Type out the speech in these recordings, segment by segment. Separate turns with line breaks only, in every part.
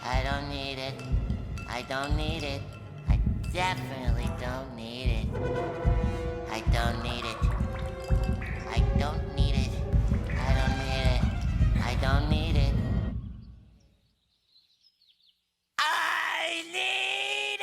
I don't need it. I don't need it. I definitely don't need it. I don't need it. I don't need it. I don't need it. I don't need it. I need it!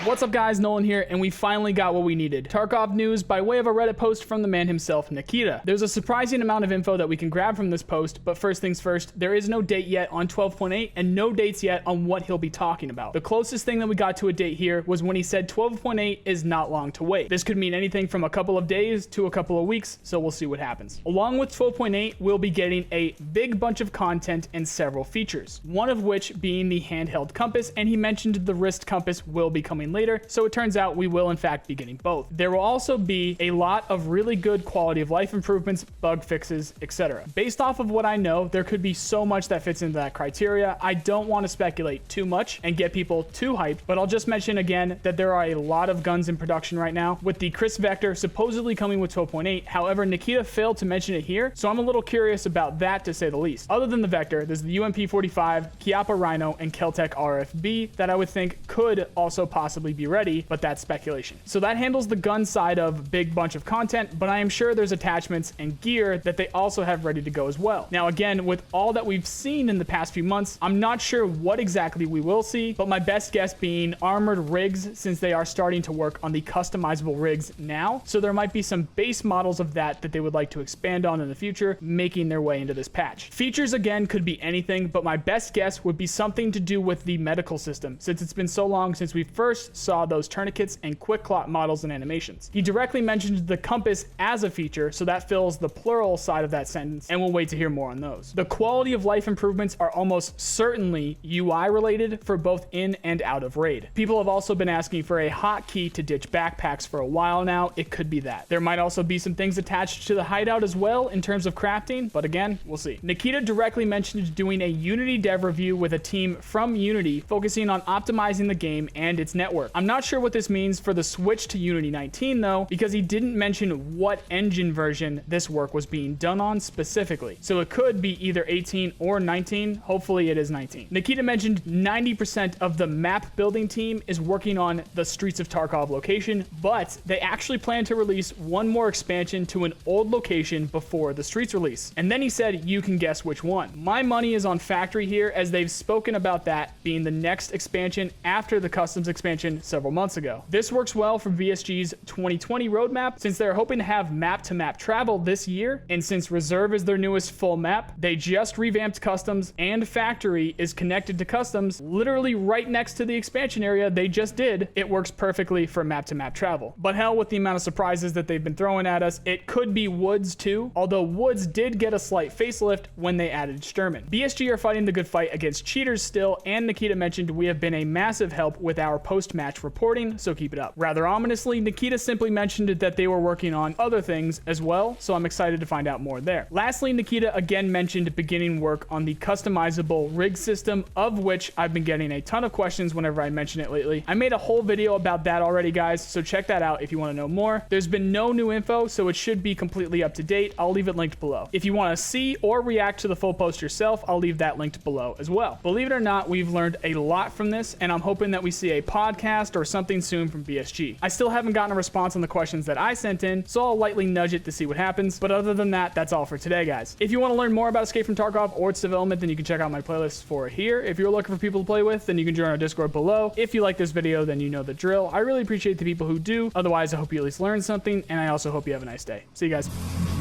What's up guys, Nolan here, and we finally got what we needed. Tarkov news by way of a Reddit post from the man himself, Nikita. There's a surprising amount of info that we can grab from this post, but first things first, there is no date yet on 12.8 and no dates yet on what he'll be talking about. The closest thing that we got to a date here was when he said 12.8 is not long to wait. This could mean anything from a couple of days to a couple of weeks, so we'll see what happens. Along with 12.8, we'll be getting a big bunch of content and several features, one of which being the handheld compass, and he mentioned the wrist compass will be coming later, so it turns out we will in fact be getting both. There will also be a lot of really good quality of life improvements, bug fixes, etc. Based off of what I know, there could be so much that fits into that criteria. I don't want to speculate too much and get people too hyped, but I'll just mention again that there are a lot of guns in production right now, with the Kriss Vector supposedly coming with 12.8. However, Nikita failed to mention it here, so I'm a little curious about that to say the least. Other than the Vector, there's the UMP45, Chiappa Rhino, and Keltec RFB that I would think could also possibly be ready, but that's speculation. So that handles the gun side of big bunch of content, but I am sure there's attachments and gear that they also have ready to go as well. Now again, with all that we've seen in the past few months, I'm not sure what exactly we will see, but my best guess being armored rigs, since they are starting to work on the customizable rigs now. So there might be some base models of that they would like to expand on in the future, making their way into this patch. Features again could be anything, but my best guess would be something to do with the medical system, since it's been so long since we first saw those tourniquets and quick clot models and animations. He directly mentioned the compass as a feature, so that fills the plural side of that sentence, and we'll wait to hear more on those. The quality of life improvements are almost certainly UI related for both in and out of raid. People have also been asking for a hotkey to ditch backpacks for a while now. It could be that. There might also be some things attached to the hideout as well in terms of crafting, but again, we'll see. Nikita directly mentioned doing a Unity dev review with a team from Unity focusing on optimizing the game and its network. I'm not sure what this means for the switch to Unity 19 though, because he didn't mention what engine version this work was being done on specifically. So it could be either 18 or 19. Hopefully it is 19. Nikita mentioned 90% of the map building team is working on the Streets of Tarkov location, but they actually plan to release one more expansion to an old location before the Streets release. And then he said, you can guess which one. My money is on Factory here, as they've spoken about that being the next expansion after the customs expansion several months ago. This works well for BSG's 2020 roadmap, since they're hoping to have map-to-map travel this year, and since Reserve is their newest full map, they just revamped Customs, and Factory is connected to Customs, literally right next to the expansion area they just did. It works perfectly for map-to-map travel. But hell, with the amount of surprises that they've been throwing at us, it could be Woods too, although Woods did get a slight facelift when they added Sturman. BSG are fighting the good fight against cheaters still, and Nikita mentioned we have been a massive help with our post-match reporting, so keep it up. Rather ominously, Nikita simply mentioned that they were working on other things as well, so I'm excited to find out more there. Lastly, Nikita again mentioned beginning work on the customizable rig system, of which I've been getting a ton of questions whenever I mention it lately. I made a whole video about that already, guys, so check that out if you want to know more. There's been no new info, so it should be completely up to date. I'll leave it linked below. If you want to see or react to the full post yourself, I'll leave that linked below as well. Believe it or not, we've learned a lot from this, and I'm hoping that we see a podcast or something soon from BSG. I still haven't gotten a response on the questions that I sent in, so I'll lightly nudge it to see what happens. But other than that, that's all for today, guys. If you want to learn more about Escape from Tarkov or its development, then you can check out my playlist for it here. If you're looking for people to play with, then you can join our Discord below. If you like this video, then you know the drill. I really appreciate the people who do. Otherwise, I hope you at least learned something, and I also hope you have a nice day. See you guys.